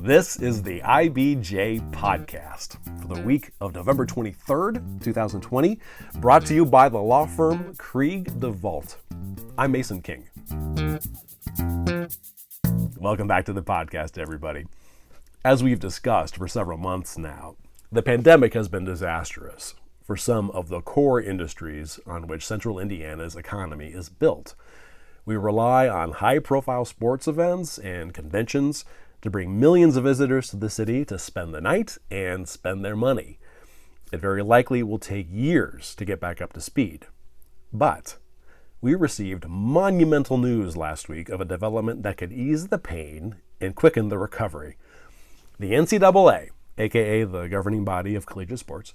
This is the IBJ podcast for the week of November 23rd, 2020, brought to you by the law firm Krieg DeVault. I'm Mason King. Welcome back to the podcast, everybody. As we've discussed for several months now, the pandemic has been disastrous for some of the core industries on which central Indiana's economy is built. We rely on high-profile sports events and conventions to bring millions of visitors to the city to spend the night and spend their money. It very likely will take years to get back up to speed. But we received monumental news last week of a development that could ease the pain and quicken the recovery. The NCAA, aka the governing body of collegiate sports,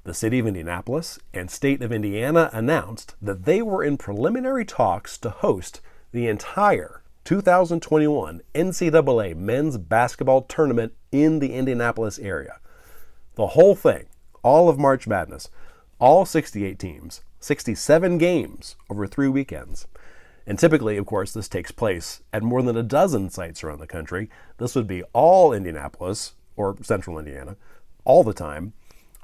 the city of Indianapolis, and state of Indiana announced that they were in preliminary talks to host the entire 2021 NCAA men's basketball tournament in the Indianapolis area. The whole thing, all of March Madness, all 68 teams, 67 games over 3 weekends. And typically, of course, this takes place at more than a dozen sites around the country. This would be all Indianapolis, or central Indiana, all the time,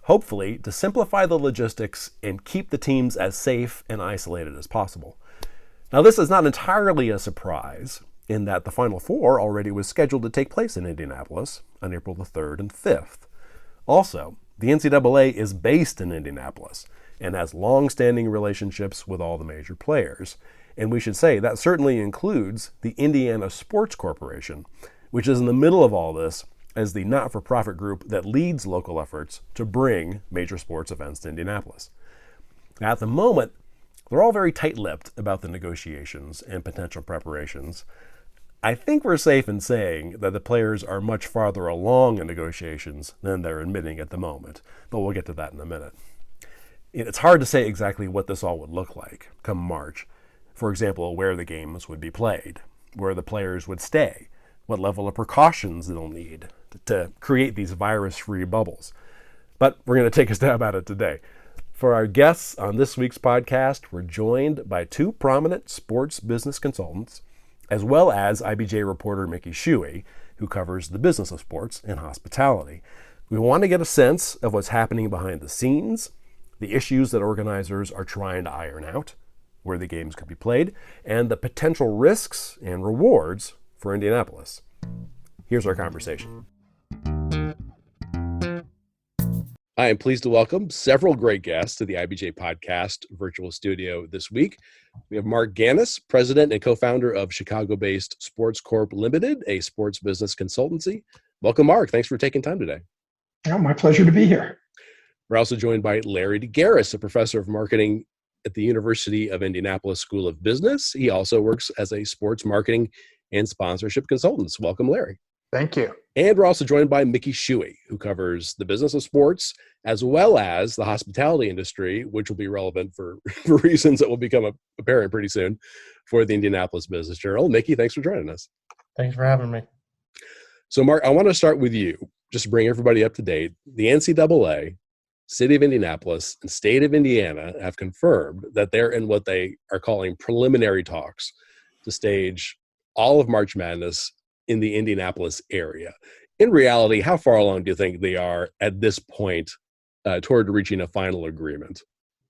hopefully to simplify the logistics and keep the teams as safe and isolated as possible. Now, this is not entirely a surprise in that the Final Four already was scheduled to take place in Indianapolis on April the 3rd and 5th. Also, the NCAA is based in Indianapolis and has long-standing relationships with all the major players. And we should say that certainly includes the Indiana Sports Corporation, which is in the middle of all this as the not-for-profit group that leads local efforts to bring major sports events to Indianapolis. Now, at the moment, they're all very tight-lipped about the negotiations and potential preparations. I think we're safe in saying that the players are much farther along in negotiations than they're admitting at the moment, but we'll get to that in a minute. It's hard to say exactly what this all would look like come March. For example, where the games would be played, where the players would stay, what level of precautions they'll need to create these virus-free bubbles. But we're going to take a stab at it today. For our guests on this week's podcast, we're joined by two prominent sports business consultants, as well as IBJ reporter Mickey Shuey, who covers the business of sports and hospitality. We want to get a sense of what's happening behind the scenes, the issues that organizers are trying to iron out, where the games could be played, and the potential risks and rewards for Indianapolis. Here's our conversation. I am pleased to welcome several great guests to the IBJ Podcast virtual studio this week. We have Mark Ganis, president and co-founder of Chicago-based Sportscorp Limited, a sports business consultancy. Welcome, Mark. Thanks for taking time today. Oh, my pleasure to be here. We're also joined by Larry DeGaris, a professor of marketing at the University of Indianapolis School of Business. He also works as a sports marketing and sponsorship consultant. Welcome, Larry. Thank you. And we're also joined by Mickey Shuey, who covers the business of sports as well as the hospitality industry, which will be relevant for reasons that will become apparent pretty soon for the Indianapolis Business Journal. Mickey, thanks for joining us. Thanks for having me. So, Mark, I want to start with you, just to bring everybody up to date. The NCAA, City of Indianapolis, and State of Indiana have confirmed that they're in what they are calling preliminary talks to stage all of March Madness in the Indianapolis area. In reality, how far along do you think they are at this point toward reaching a final agreement?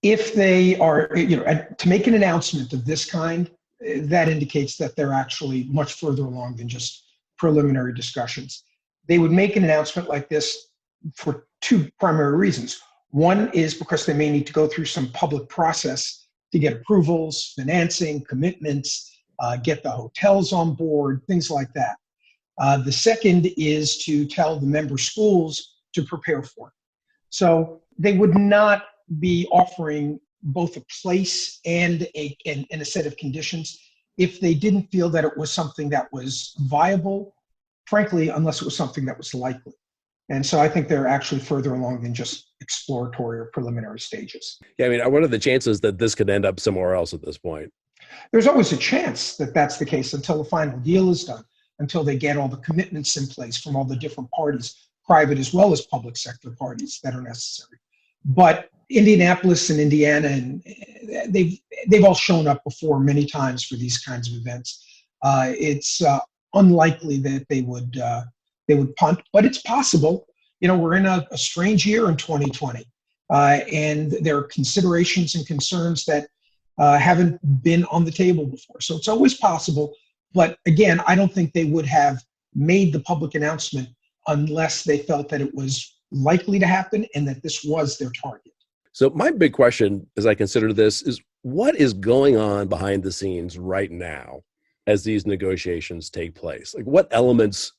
If they are, to make an announcement of this kind, that indicates that they're actually much further along than just preliminary discussions. They would make an announcement like this for two primary reasons. One is because they may need to go through some public process to get approvals, financing, commitments, get the hotels on board, things like that. The second is to tell the member schools to prepare for it. So they would not be offering both a place and a set of conditions if they didn't feel that it was something that was viable, frankly, unless it was something that was likely. And so I think they're actually further along than just exploratory or preliminary stages. Yeah, I mean, what are the chances that this could end up somewhere else at this point? There's always a chance that that's the case until the final deal is done, until they get all the commitments in place from all the different parties, private as well as public sector parties that are necessary. But Indianapolis and Indiana, and they've all shown up before many times for these kinds of events. It's unlikely that they would they would punt, but it's possible. We're in a strange year in 2020, and there are considerations and concerns that haven't been on the table before. So it's always possible. But again, I don't think they would have made the public announcement unless they felt that it was likely to happen and that this was their target. So my big question as I consider this is, what is going on behind the scenes right now as these negotiations take place? Like, what elements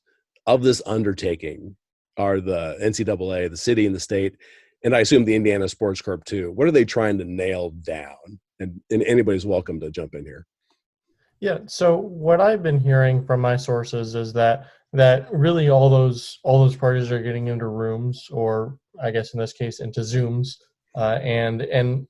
of this undertaking are the NCAA, the city and the state, and I assume the Indiana Sportscorp too? What are they trying to nail down? And anybody's welcome to jump in here. Yeah. So what I've been hearing from my sources is that really all those parties are getting into rooms, or I guess in this case into Zooms, and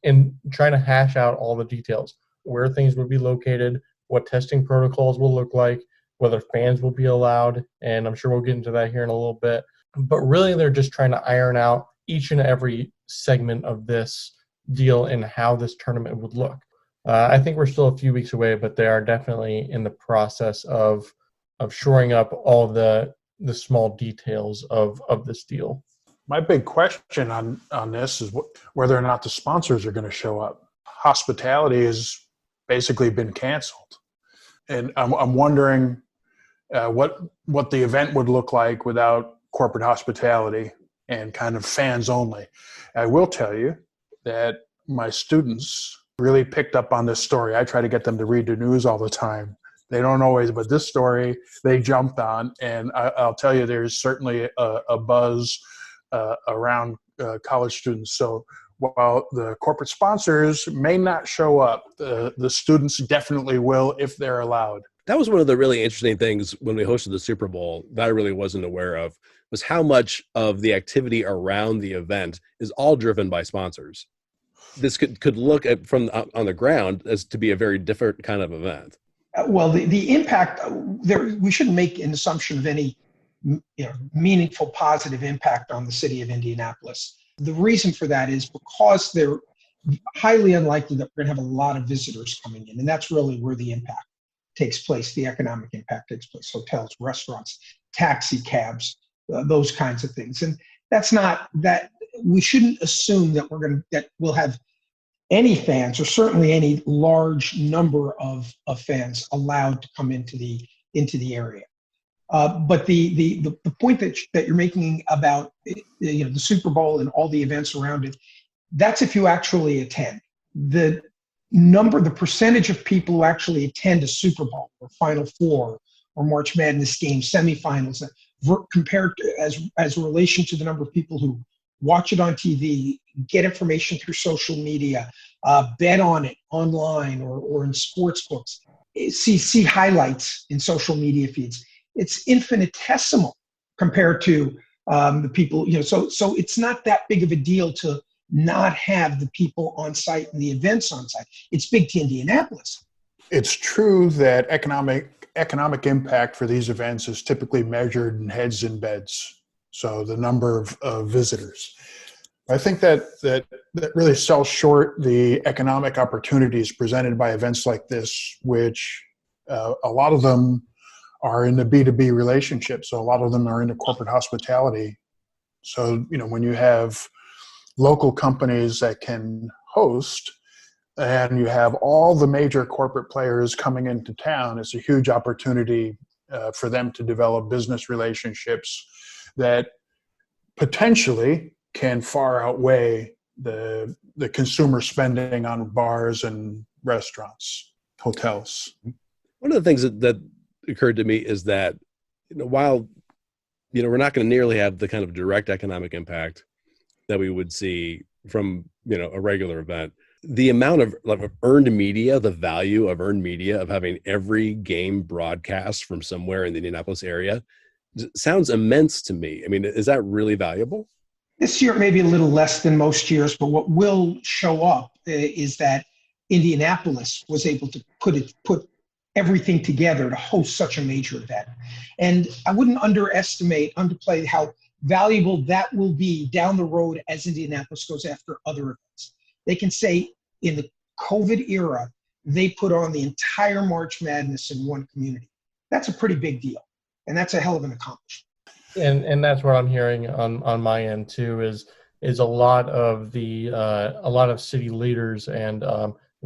trying to hash out all the details, where things would be located, what testing protocols will look like, whether fans will be allowed, and I'm sure we'll get into that here in a little bit. But really, they're just trying to iron out each and every segment of this deal and how this tournament would look. I think we're still a few weeks away, but they are definitely in the process of shoring up all the small details of this deal. My big question on this is whether or not the sponsors are going to show up. Hospitality has basically been canceled, and I'm wondering what the event would look like without corporate hospitality and kind of fans only. I will tell you that my students really picked up on this story. I try to get them to read the news all the time. They don't always, but this story they jumped on, and I'll tell you, there's certainly a buzz around college students. So while the corporate sponsors may not show up, the students definitely will if they're allowed. That was one of the really interesting things when we hosted the Super Bowl that I really wasn't aware of, was how much of the activity around the event is all driven by sponsors. This could look at from on the ground as to be a very different kind of event. Well, the impact there, we shouldn't make an assumption of any meaningful positive impact on the city of Indianapolis. The reason for that is because they're highly unlikely that we're going to have a lot of visitors coming in, and that's really where the impact takes place. The economic impact takes place: hotels, restaurants, taxi cabs, those kinds of things. And that's not that we shouldn't assume that we'll have any fans, or certainly any large number of fans, allowed to come into the area. But the point that you're making about the Super Bowl and all the events around it, that's if you actually attend. The percentage of people who actually attend a Super Bowl or Final Four or March Madness game, semifinals, compared to as a relation to the number of people who watch it on TV, get information through social media, bet on it online or in sports books, see highlights in social media feeds. It's infinitesimal compared to the people, so it's not that big of a deal to not have the people on site and the events on site. It's big to Indianapolis. It's true that economic impact for these events is typically measured in heads and beds. So the number of visitors. I think that really sells short the economic opportunities presented by events like this, which a lot of them are in the B2B relationship. So a lot of them are into corporate hospitality. So, when you have local companies that can host and you have all the major corporate players coming into town, it's a huge opportunity for them to develop business relationships that potentially can far outweigh the consumer spending on bars and restaurants, hotels. One of the things that occurred to me is that while we're not going to nearly have the kind of direct economic impact that we would see from a regular event, the amount of earned media, the value of earned media of having every game broadcast from somewhere in the Indianapolis area sounds immense to me. I mean, is that really valuable? This year, maybe a little less than most years, but what will show up is that Indianapolis was able to put everything together to host such a major event. And I wouldn't underplay how valuable that will be down the road as Indianapolis goes after other events. They can say in the COVID era, they put on the entire March Madness in one community. That's a pretty big deal. And that's a hell of an accomplishment. And that's what I'm hearing on my end too, is a lot of city leaders and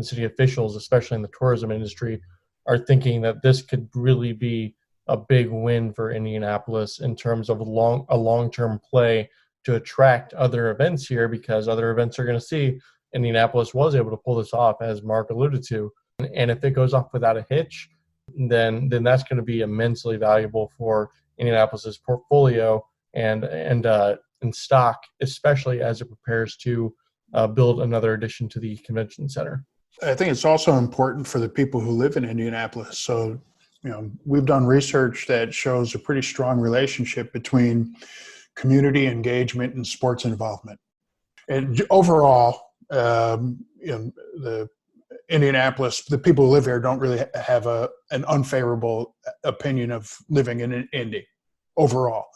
city officials, especially in the tourism industry, are thinking that this could really be a big win for Indianapolis in terms of a long-term play to attract other events here, because other events are going to see Indianapolis was able to pull this off, as Mark alluded to. And if it goes off without a hitch, then that's going to be immensely valuable for Indianapolis's portfolio and stock, especially as it prepares to build another addition to the convention center. I think it's also important for the people who live in Indianapolis. So, we've done research that shows a pretty strong relationship between community engagement and sports involvement. And overall, the Indianapolis, the people who live here don't really have an unfavorable opinion of living in Indy overall.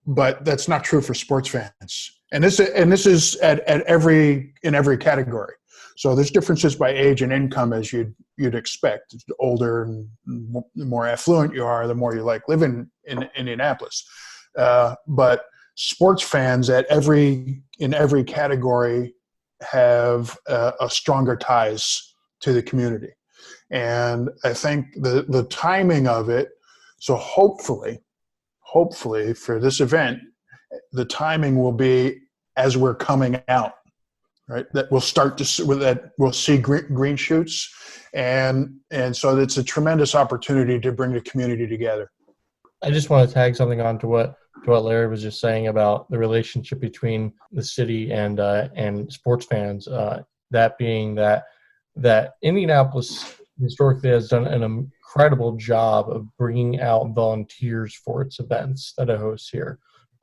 But that's not true for sports fans. And this is in every category. So there's differences by age and income, as you'd expect. The older and the more affluent you are, the more you like living in Indianapolis. But sports fans in every category have a stronger ties to the community. And I think the timing of it, so hopefully for this event, the timing will be as we're coming out, right? That we'll see green shoots. And so it's a tremendous opportunity to bring the community together. I just want to tag something on to what Larry was just saying about the relationship between the city and sports fans. That being that Indianapolis historically has done an incredible job of bringing out volunteers for its events that it hosts here.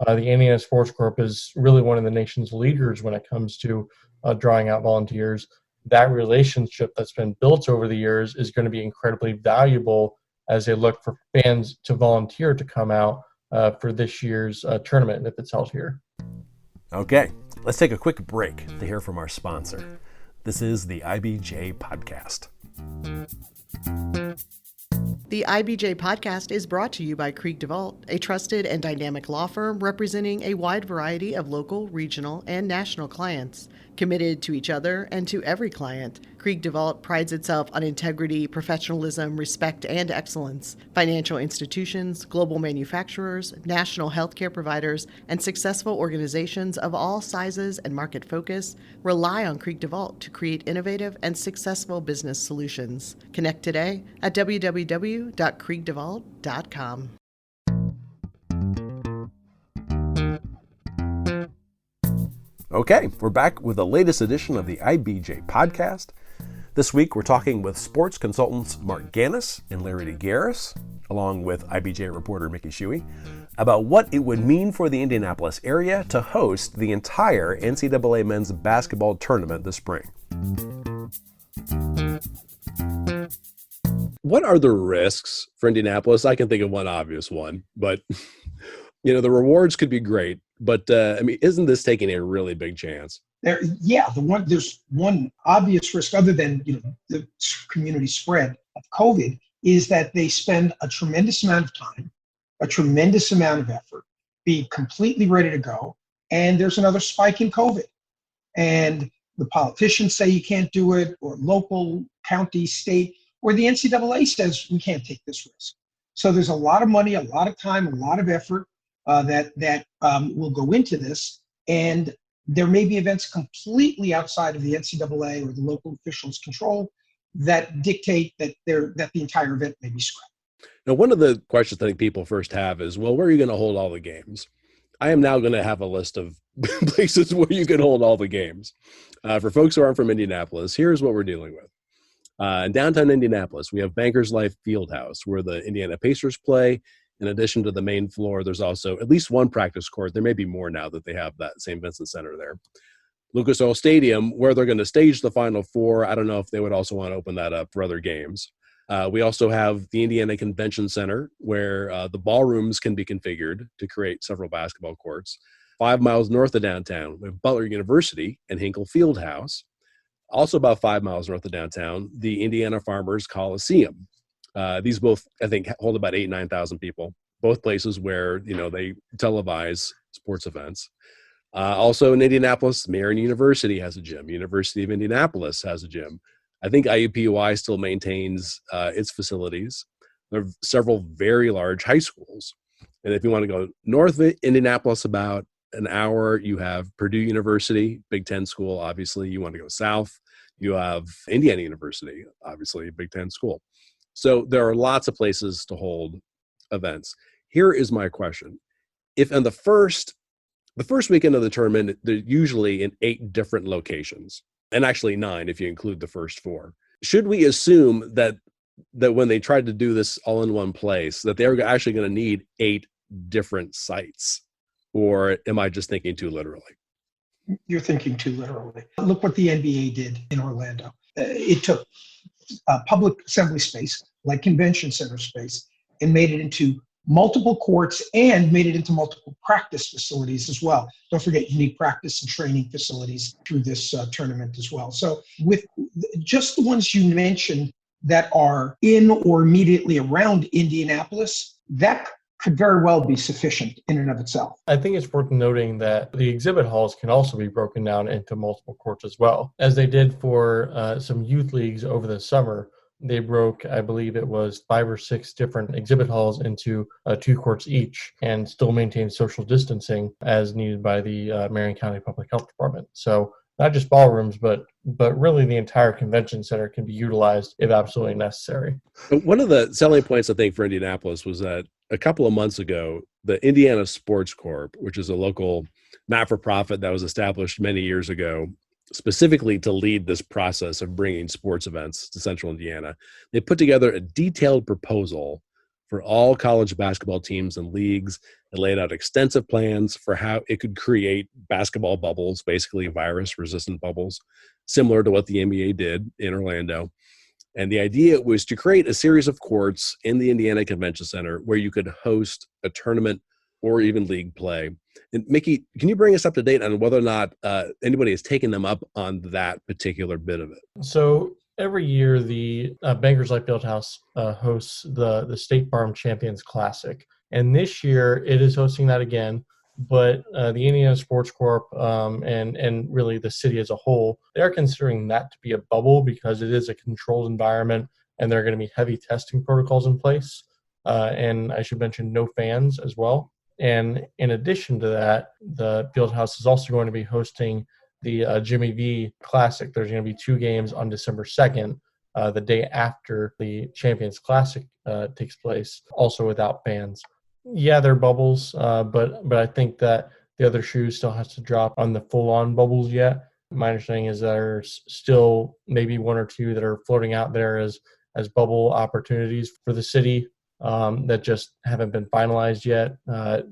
The Indiana Sportscorp is really one of the nation's leaders when it comes to drawing out volunteers. That relationship that's been built over the years is going to be incredibly valuable as they look for fans to volunteer to come out for this year's tournament if it's held here. Okay, let's take a quick break to hear from our sponsor. This is the IBJ Podcast. The IBJ Podcast is brought to you by Krieg DeVault, a trusted and dynamic law firm representing a wide variety of local, regional, and national clients. Committed to each other and to every client, Krieg DeVault prides itself on integrity, professionalism, respect, and excellence. Financial institutions, global manufacturers, national healthcare providers, and successful organizations of all sizes and market focus rely on Krieg DeVault to create innovative and successful business solutions. Connect today at www.kriegdevault.com. Okay, we're back with the latest edition of the IBJ Podcast. This week, we're talking with sports consultants Mark Ganis and Larry DeGaris, along with IBJ reporter Mickey Shuey, about what it would mean for the Indianapolis area to host the entire NCAA men's basketball tournament this spring. What are the risks for Indianapolis? I can think of one obvious one, but the rewards could be great. But isn't this taking a really big chance? There's one obvious risk other than the community spread of COVID is that they spend a tremendous amount of time, a tremendous amount of effort, be completely ready to go, and there's another spike in COVID, and the politicians say you can't do it, or local, county, state, or the NCAA says we can't take this risk. So there's a lot of money, a lot of time, a lot of effort that will go into this, and there may be events completely outside of the NCAA or the local officials' control that dictate that the entire event may be scrapped. Now, one of the questions I think people first have is, well, where are you going to hold all the games? I am now going to have a list of places where you can hold all the games. For folks who aren't from Indianapolis, here's what we're dealing with. In downtown Indianapolis, we have Bankers Life Fieldhouse, where the Indiana Pacers play. In addition to the main floor, there's also at least one practice court. There may be more now that they have that St. Vincent Center there. Lucas Oil Stadium, where they're going to stage the Final Four. I don't know if they would also want to open that up for other games. We also have the Indiana Convention Center, where the ballrooms can be configured to create several basketball courts. 5 miles north of downtown, we have Butler University and Hinkle Fieldhouse. Also about 5 miles north of downtown, the Indiana Farmers Coliseum. These both, I think, hold about 8,000 to 9,000 people. both places where, they televise sports events. Also in Indianapolis, Marion University has a gym. University of Indianapolis has a gym. I think IUPUI still maintains its facilities. There are several very large high schools. And if you want to go north of Indianapolis about an hour, you have Purdue University, Big Ten school, obviously. You want to go south, you have Indiana University, obviously, a Big Ten school. So there are lots of places to hold events. Here is my question. If in the first weekend of the tournament, they're usually in 8 different locations, and actually 9 if you include the first 4. Should we assume that when they tried to do this all in one place, that they're actually going to need 8 different sites? Or am I just thinking too literally? You're thinking too literally. Look what the NBA did in Orlando. It took public assembly space, like convention center space, and made it into multiple courts and made it into multiple practice facilities as well. Don't forget, you need practice and training facilities through this tournament as well. So with just the ones you mentioned that are in or immediately around Indianapolis, that could very well be sufficient in and of itself. I think it's worth noting that the exhibit halls can also be broken down into multiple courts as well, as they did for some youth leagues over the summer. They broke, I believe it was 5 or 6 different exhibit halls into 2 courts each, and still maintain social distancing as needed by the Marion County Public Health Department. So not just ballrooms, but really the entire convention center can be utilized if absolutely necessary. One of the selling points, I think, for Indianapolis was that a couple of months ago, the Indiana Sportscorp, which is a local not-for-profit that was established many years ago, specifically to lead this process of bringing sports events to Central Indiana, they put together a detailed proposal for all college basketball teams and leagues. It laid out extensive plans for how it could create basketball bubbles, basically virus-resistant bubbles, similar to what the NBA did in Orlando. And the idea was to create a series of courts in the Indiana Convention Center where you could host a tournament or even league play. And Mickey, can you bring us up to date on whether or not anybody has taken them up on that particular bit of it? So every year, the Bankers Life Fieldhouse hosts the State Farm Champions Classic. And this year, it is hosting that again. But the Indiana Sportscorp and really the city as a whole, they are considering that to be a bubble because it is a controlled environment and there are going to be heavy testing protocols in place. And I should mention no fans as well. And in addition to that, the Fieldhouse is also going to be hosting the Jimmy V Classic. There's going to be 2 games on December 2nd, the day after the Champions Classic takes place, also without fans. Yeah, they're bubbles, but I think that the other shoe still has to drop on the full-on bubbles yet. My understanding is there's still maybe 1 or 2 that are floating out there as bubble opportunities for the city that just haven't been finalized yet.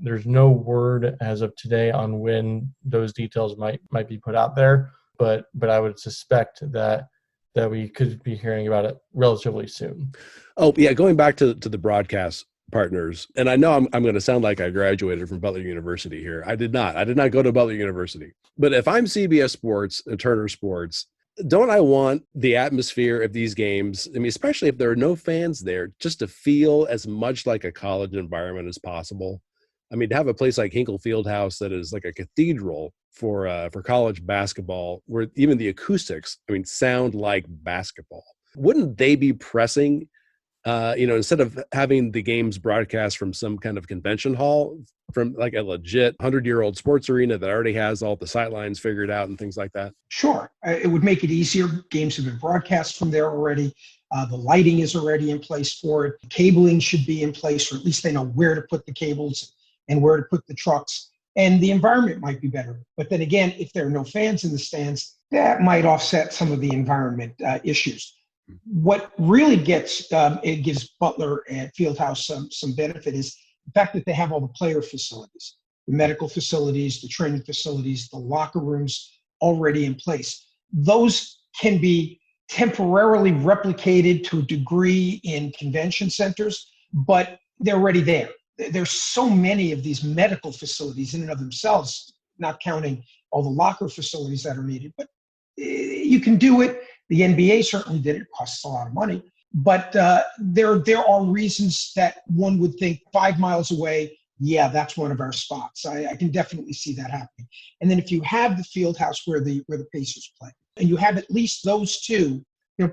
There's no word as of today on when those details might be put out there, but I would suspect that we could be hearing about it relatively soon. Oh, yeah, going back to the broadcast partners, and I know I'm going to sound like I graduated from Butler University here. I did not go to Butler University. But if I'm CBS Sports, Turner Sports, don't I want the atmosphere of these games, I mean, especially if there are no fans there, just to feel as much like a college environment as possible? I mean, to have a place like Hinkle Fieldhouse that is like a cathedral for college basketball, where even the acoustics, I mean, sound like basketball. Wouldn't they be pressing, instead of having the games broadcast from some kind of convention hall, from like a legit 100-year-old sports arena that already has all the sightlines figured out and things like that? Sure. It would make it easier. Games have been broadcast from there already. The lighting is already in place for it. The cabling should be in place, or at least they know where to put the cables and where to put the trucks. And the environment might be better. But then again, if there are no fans in the stands, that might offset some of the environment issues. What really it gives Butler and Fieldhouse some benefit is the fact that they have all the player facilities, the medical facilities, the training facilities, the locker rooms already in place. Those can be temporarily replicated to a degree in convention centers, but they're already there. There's so many of these medical facilities in and of themselves, not counting all the locker facilities that are needed, but you can do it. The NBA certainly did it. It costs a lot of money, But there are reasons that one would think 5 miles away, yeah, that's one of our spots. I can definitely see that happening. And then if you have the field house where the Pacers play, and you have at least those two,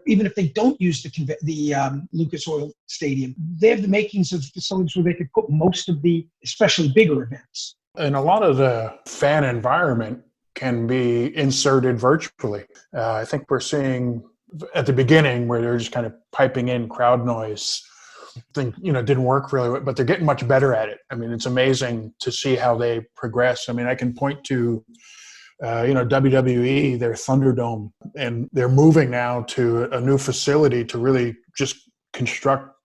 even if they don't use the Lucas Oil Stadium, they have the makings of facilities where they could put most of the, especially bigger events. And a lot of the fan environment can be inserted virtually. I think we're seeing at the beginning where they're just kind of piping in crowd noise. Didn't work really well, but they're getting much better at it. I mean, it's amazing to see how they progress. I mean, I can point to, WWE, their Thunderdome, and they're moving now to a new facility to really just construct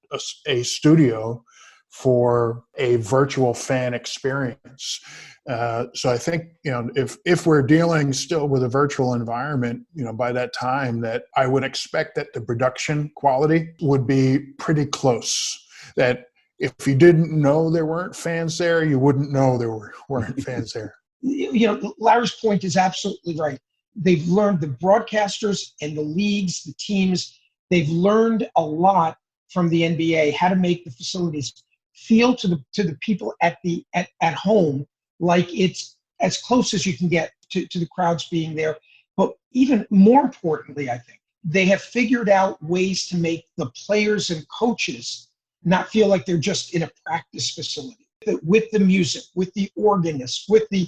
a studio for a virtual fan experience. So I think, if we're dealing still with a virtual environment, by that time, that I would expect that the production quality would be pretty close. That if you didn't know there weren't fans there, you wouldn't know there weren't fans there. Larry's point is absolutely right. They've learned, the broadcasters and the leagues, the teams, they've learned a lot from the NBA, how to make the facilities feel to the people at home like it's as close as you can get to the crowds being there. But even more importantly, I think they have figured out ways to make the players and coaches not feel like they're just in a practice facility. With the music, with the organist, with the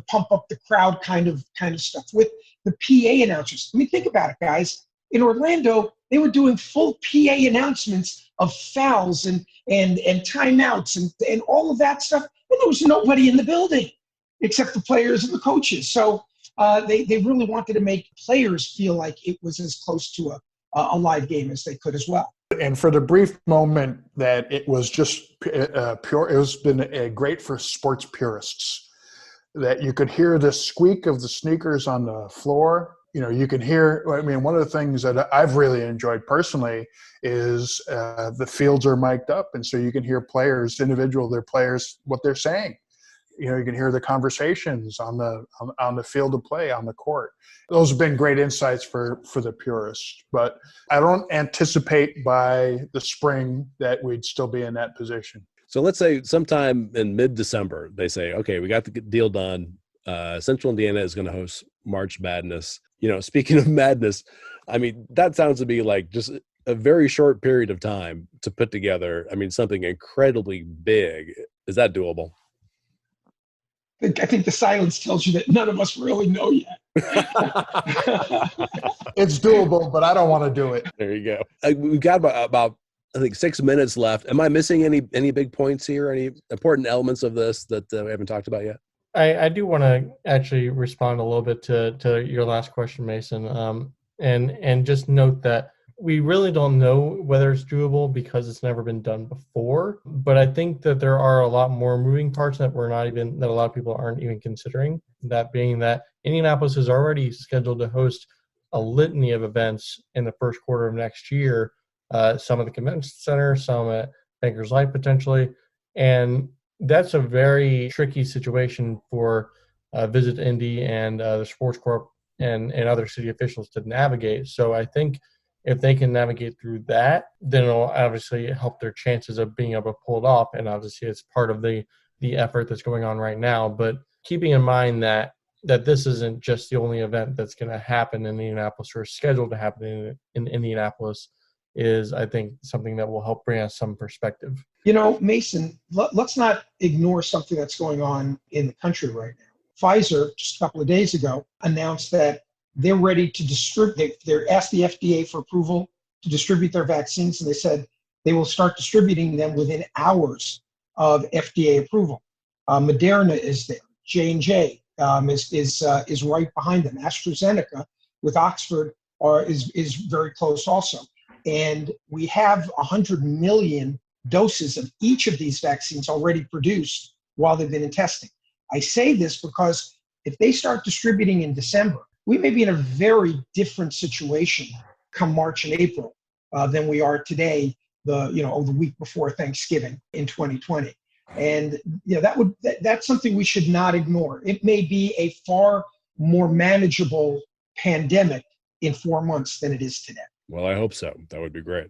pump up the crowd kind of stuff, with the PA announcers. I mean, think about it, guys. In Orlando, they were doing full PA announcements of fouls and timeouts and all of that stuff. And there was nobody in the building except the players and the coaches. So they really wanted to make players feel like it was as close to a live game as they could as well. And for the brief moment that it was just pure, it has been great for sports purists, that you could hear the squeak of the sneakers on the floor. You can hear, I mean, one of the things that I've really enjoyed personally is the fields are mic'd up. And so you can hear players, their players, what they're saying. You can hear the conversations on the field of play, on the court. Those have been great insights for the purists. But I don't anticipate by the spring that we'd still be in that position. So let's say sometime in mid-December, they say, okay, we got the deal done. Central Indiana is going to host March Madness. Speaking of madness, I mean, that sounds to be like just a very short period of time to put together, something incredibly big. Is that doable? I think the silence tells you that none of us really know yet. It's doable, but I don't want to do it. There you go. We've got about I think 6 minutes left. Am I missing any big points here? Any important elements of this that we haven't talked about yet? I do want to actually respond a little bit to your last question, Mason, and just note that we really don't know whether it's doable because it's never been done before. But I think that there are a lot more moving parts that that a lot of people aren't even considering. That being that Indianapolis is already scheduled to host a litany of events in the first quarter of next year. Some at the convention center, some at Bankers Life potentially, and that's a very tricky situation for Visit Indy and the Sportscorp and other city officials to navigate. So I think if they can navigate through that, then it'll obviously help their chances of being able to pull it off. And obviously it's part of the effort that's going on right now. But keeping in mind that this isn't just the only event that's going to happen in Indianapolis or scheduled to happen in Indianapolis is, I think, something that will help bring us some perspective. Mason, let's not ignore something that's going on in the country right now. Pfizer, just a couple of days ago, announced that they're ready to distribute. They asked the FDA for approval to distribute their vaccines, and they said they will start distributing them within hours of FDA approval. Moderna is there. J&J is right behind them. AstraZeneca with Oxford is very close also. And we have 100 million doses of each of these vaccines already produced while they've been in testing. I say this because if they start distributing in December, we may be in a very different situation come March and April than we are today, the week before Thanksgiving in 2020. And that's something we should not ignore. It may be a far more manageable pandemic in 4 months than it is today. Well, I hope so. That would be great.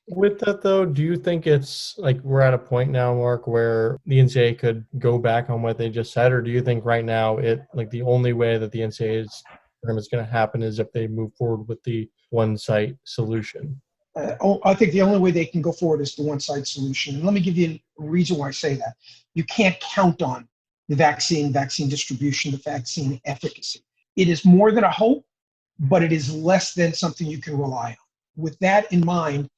With that, though, do you think it's like we're at a point now, Mark, where the NCAA could go back on what they just said, or do you think right now the only way that the NCAA's program is going to happen is if they move forward with the one-site solution? I think the only way they can go forward is the one-site solution. And let me give you a reason why I say that. You can't count on the vaccine distribution, the vaccine efficacy. It is more than a hope, but it is less than something you can rely on. With that in mind,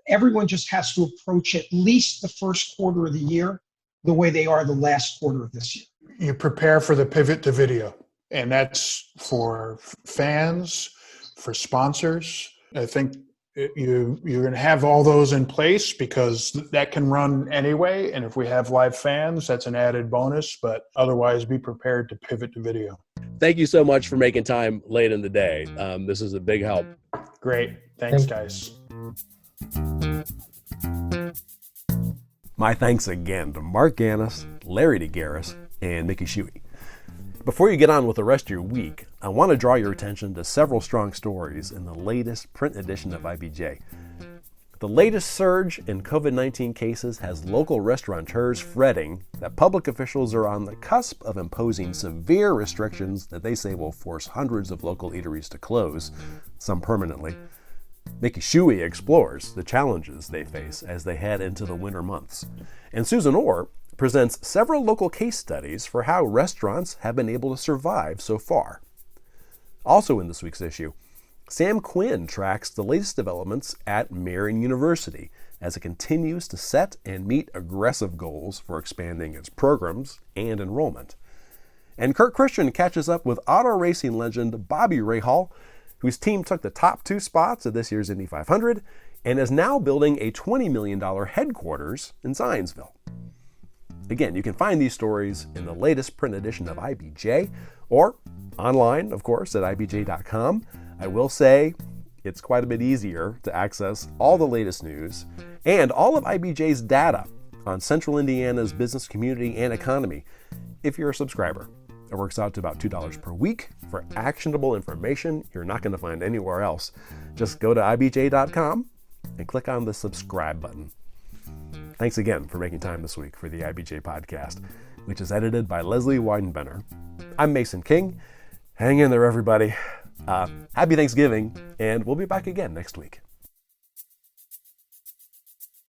everyone just has to approach at least the first quarter of the year the way they are the last quarter of this year. You prepare for the pivot to video, and that's for fans, for sponsors. I think you're going to have all those in place because that can run anyway. And if we have live fans, that's an added bonus. But otherwise, be prepared to pivot to video. Thank you so much for making time late in the day. This is a big help. Great. Thanks, guys. My thanks again to Mark Ganis, Larry DeGaris, and Mickey Shuey. Before you get on with the rest of your week, I want to draw your attention to several strong stories in the latest print edition of IBJ. The latest surge in COVID-19 cases has local restaurateurs fretting that public officials are on the cusp of imposing severe restrictions that they say will force hundreds of local eateries to close, some permanently. Mickey Shuey explores the challenges they face as they head into the winter months. And Susan Orr presents several local case studies for how restaurants have been able to survive so far. Also in this week's issue, Sam Quinn tracks the latest developments at Marian University as it continues to set and meet aggressive goals for expanding its programs and enrollment. And Kurt Christian catches up with auto racing legend Bobby Rahal, whose team took the top 2 spots at this year's Indy 500 and is now building a $20 million headquarters in Zionsville. Again, you can find these stories in the latest print edition of IBJ or online, of course, at ibj.com. I will say it's quite a bit easier to access all the latest news and all of IBJ's data on Central Indiana's business community and economy if you're a subscriber. It works out to about $2 per week for actionable information you're not going to find anywhere else. Just go to ibj.com and click on the subscribe button. Thanks again for making time this week for the IBJ podcast, which is edited by Leslie Weidenbenner. I'm Mason King. Hang in there, everybody. Happy Thanksgiving, and we'll be back again next week.